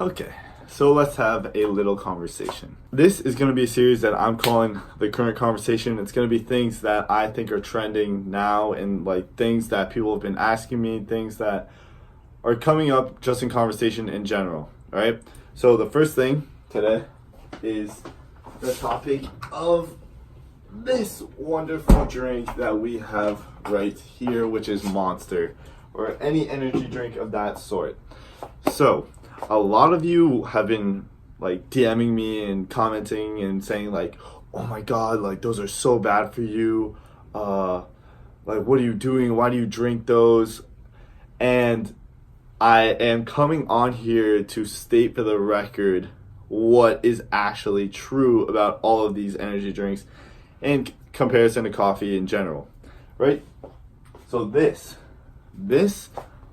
Okay, so let's have a little conversation. This is going to be a series that I'm calling the current conversation. It's going to be things that I think are trending now and like things that people have been asking me, things that are coming up just in conversation in general. All right, so the first thing today is the topic of this wonderful drink that we have right here, which is Monster or any energy drink of that sort. So a lot of you have been like DMing me and commenting and saying like, oh my god, like those are so bad for you, like what are you doing, why do you drink those? And I am coming on here to state for the record what is actually true about all of these energy drinks in comparison to coffee in general, right? So this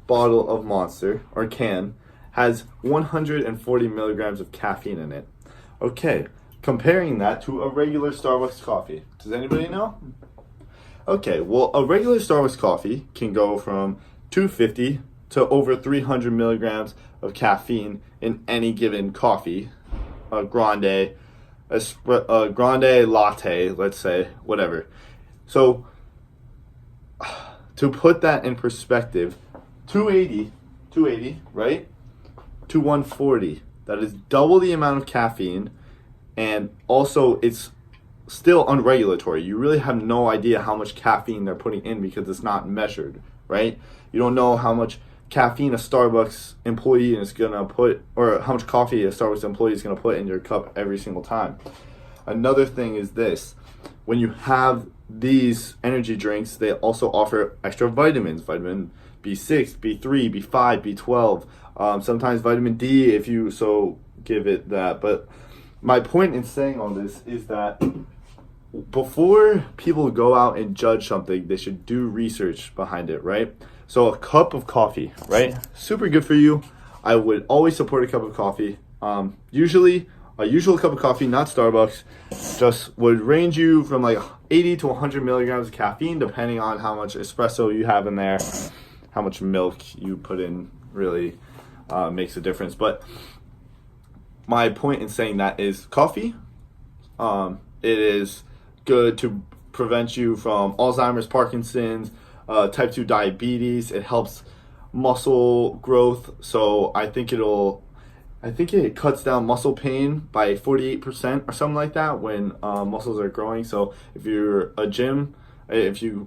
bottle of Monster or can has 140 milligrams of caffeine in it. Okay, comparing that to a regular Starbucks coffee. Does anybody know? Okay, well, a regular Starbucks coffee can go from 250 to over 300 milligrams of caffeine in any given coffee. A grande latte, let's say, whatever. So, to put that in perspective, 280, right? To 140. That is double the amount of caffeine, and also it's still unregulatory. You really have no idea how much caffeine they're putting in because it's not measured, right? You don't know how much caffeine a Starbucks employee is gonna put, or how much coffee a Starbucks employee is gonna put in your cup every single time. Another thing is this: when you have these energy drinks, they also offer extra vitamins, vitamin B6, B3, B5, B12, sometimes vitamin D if you so give it that. But my point in saying all this is that before people go out and judge something, they should do research behind it, right? So a cup of coffee, right? Super good for you. I would always support a cup of coffee. Usually a usual cup of coffee, not Starbucks, just would range you from like 80 to 100 milligrams of caffeine, depending on how much espresso you have in there. How much milk you put in really makes a difference. But my point in saying that is coffee, it is good to prevent you from Alzheimer's, Parkinson's, type 2 diabetes. It helps muscle growth. So I think it cuts down muscle pain by 48% or something like that when muscles are growing. So if you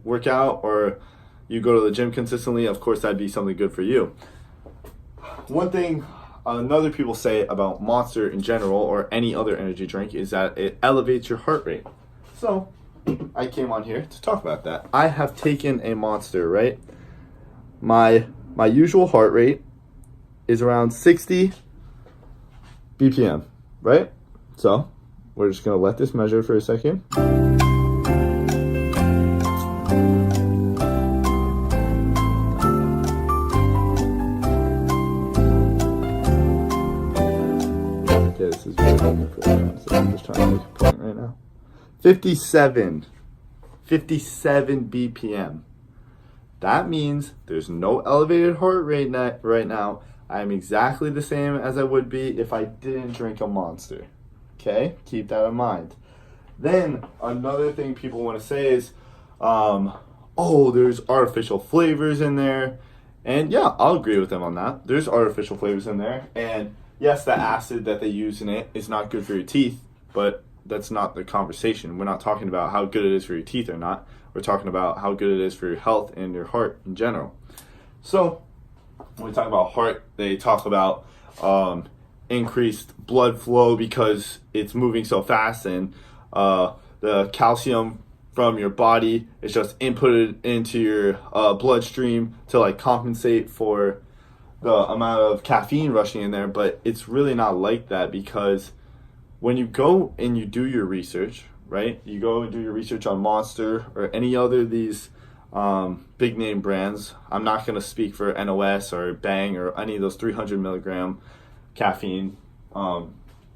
work out or you go to the gym consistently, of course that'd be something good for you. One thing another people say about Monster in general or any other energy drink is that it elevates your heart rate. So I came on here to talk about that. I have taken a Monster, right? My usual heart rate is around 60 BPM, right? So we're just gonna let this measure for a second. Okay, this is very important, so I'm just trying to make a point right now. 57 BPM. That means there's no elevated heart rate right now. I'm exactly the same as I would be if I didn't drink a Monster. Okay, keep that in mind. Then another thing people want to say is, oh, there's artificial flavors in there. And yeah, I'll agree with them on that. There's artificial flavors in there. And yes, the acid that they use in it is not good for your teeth, but that's not the conversation. We're not talking about how good it is for your teeth or not. We're talking about how good it is for your health and your heart in general. So when we talk about heart, they talk about increased blood flow because it's moving so fast, and the calcium from your body is just inputted into your bloodstream to like compensate for the amount of caffeine rushing in there. But it's really not like that, because when you go and you do your research, right? You go and do your research on Monster or any other of these big name brands. I'm not going to speak for NOS or Bang or any of those 300 milligram caffeine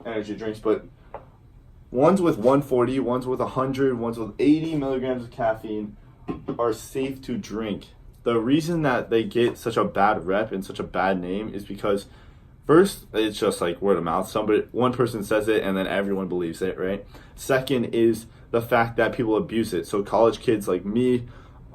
energy drinks, but ones with 140, ones with 100, ones with 80 milligrams of caffeine are safe to drink. The reason that they get such a bad rep and such a bad name is because First, it's just like word of mouth. One person says it and then everyone believes it, right? Second is the fact that people abuse it. So college kids like me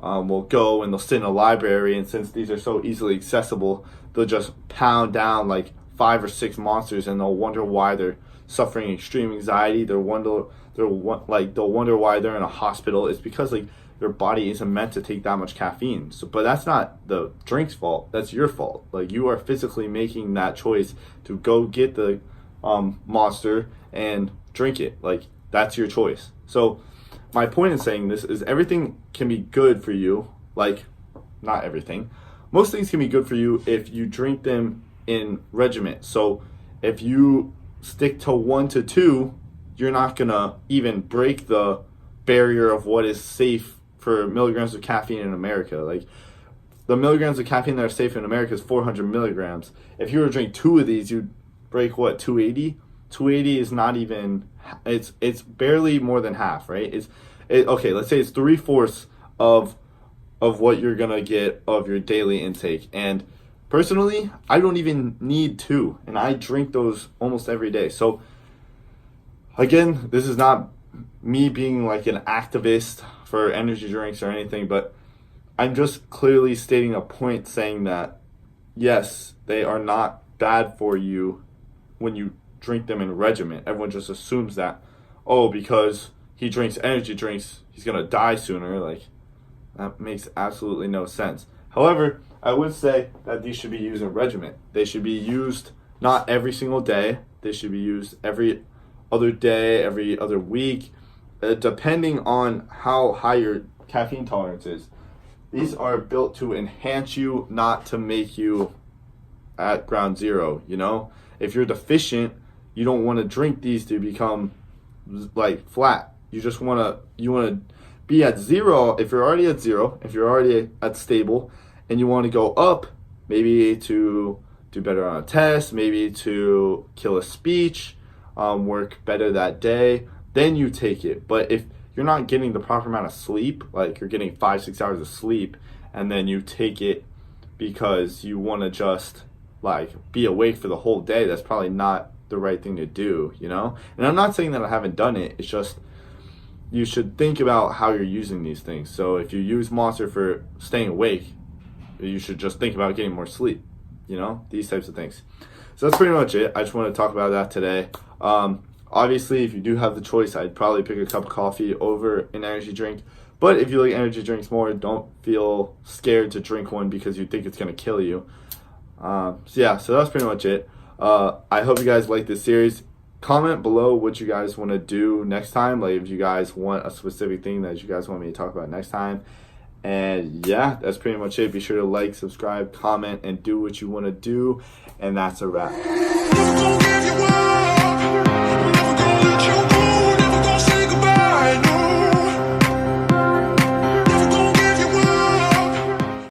will go and they'll sit in a library, and since these are so easily accessible, they'll just pound down like 5 or 6 monsters, and they'll wonder why they're suffering extreme anxiety. They'll wonder why they're in a hospital. It's because like their body isn't meant to take that much caffeine. So, but that's not the drink's fault. That's your fault. Like, you are physically making that choice to go get the monster and drink it. Like, that's your choice. So my point in saying this is everything can be good for you. Like, not everything. Most things can be good for you if you drink them in regiment. So if you stick to 1 to 2, you're not gonna even break the barrier of what is safe for milligrams of caffeine in America. Like, the milligrams of caffeine that are safe in America is 400 milligrams. If you were to drink 2 of these, you'd break what, 280? 280 is not even, it's barely more than half, right? Okay, let's say it's 3/4 of what you're gonna get of your daily intake. And personally, I don't even need 2, and I drink those almost every day. So again, this is not me being like an activist for energy drinks or anything, but I'm just clearly stating a point, saying that yes, they are not bad for you when you drink them in regiment. Everyone just assumes that, oh, because he drinks energy drinks, he's gonna die sooner. Like, that makes absolutely no sense. However, I would say that these should be used in regiment. They should be used not every single day. They should be used every other day, every other week, depending on how high your caffeine tolerance is. These are built to enhance you, not to make you at ground zero, you know? If you're deficient, you don't want to drink these to become like flat. You want to be at 0. If you're already at 0, if you're already at stable, and you want to go up, maybe to do better on a test, maybe to kill a speech, work better that day, then you take it. But if you're not getting the proper amount of sleep, like you're getting 5-6 hours of sleep, and then you take it because you want to just like be awake for the whole day, that's probably not the right thing to do, you know? And I'm not saying that I haven't done it. It's just you should think about how you're using these things. So if you use Monster for staying awake, you should just think about getting more sleep, you know? These types of things. So that's pretty much it. I just want to talk about that today. Obviously, if you do have the choice, I'd probably pick a cup of coffee over an energy drink. But if you like energy drinks more, don't feel scared to drink one because you think it's going to kill you. So that's pretty much it. I hope you guys like this series. Comment below what you guys want to do next time. Like, if you guys want a specific thing that you guys want me to talk about next time. And yeah, that's pretty much it. Be sure to like, subscribe, comment, and do what you want to do. And that's a wrap.